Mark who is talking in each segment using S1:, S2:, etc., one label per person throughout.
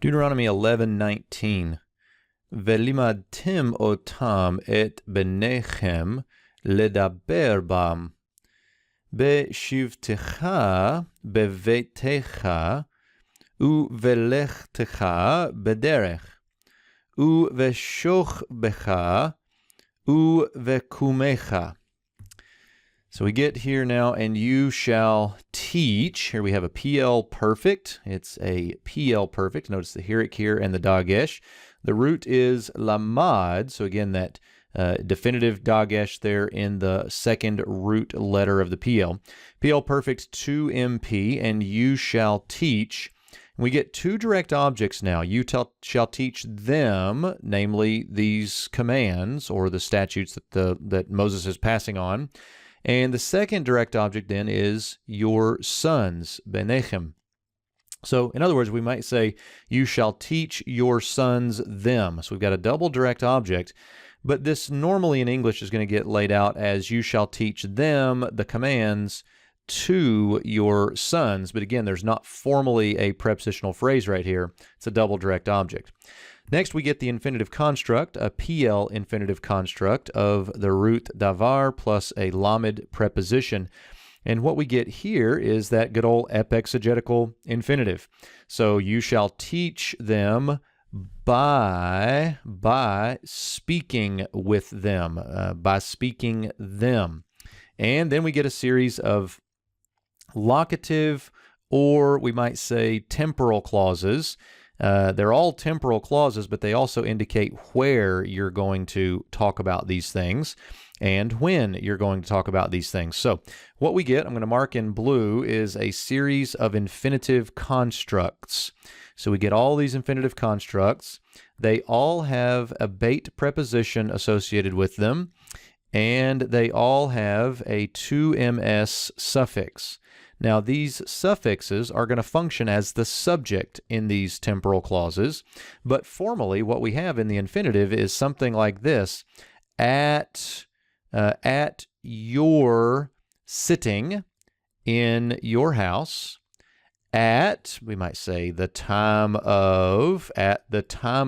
S1: Deuteronomy 11:19. Velimadtim otam et benechem ledaber bam. Beshivtecha bevetecha uvelechtecha bederech uveshoch becha uvekumecha. So we get here now, and you shall teach. Here we have a PL perfect. It's a PL perfect. Notice the hirik here and the dagesh. The root is lamad. So again, that definitive dagesh there in the second root letter of the PL. PL perfect 2MP, and you shall teach. We get two direct objects now. You shall teach them, namely these commands or the statutes that Moses is passing on. And the second direct object then is your sons, benechem. So in other words, we might say, you shall teach your sons them. So we've got a double direct object, but this normally in English is going to get laid out as you shall teach them the commands to your sons. But again, there's not formally a prepositional phrase right here. It's a double direct object. Next, we get the infinitive construct, a PL infinitive construct of the root davar plus a lamed preposition. And what we get here is that good old epexegetical infinitive. So you shall teach them by speaking with them, by speaking them. And then we get a series of locative, or we might say temporal clauses. They're all temporal clauses, but they also indicate where you're going to talk about these things and when you're going to talk about these things. So what we get, I'm going to mark in blue, is a series of infinitive constructs. So we get all these infinitive constructs. They all have a bait preposition associated with them, and they all have a 2ms suffix. Now, these suffixes are going to function as the subject in these temporal clauses, but formally what we have in the infinitive is something like this: at your sitting in your house, at, we might say, at the time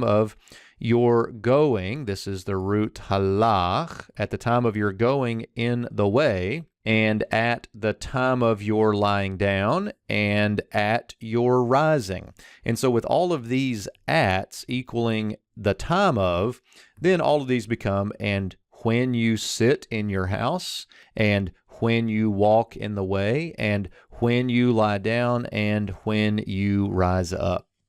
S1: of your going, this is the root halach, at the time of your going in the way, and at the time of your lying down, and at your rising. And so with all of these ats equaling the time of, then all of these become and when you sit in your house, and when you walk in the way, and when you lie down, and when you rise up.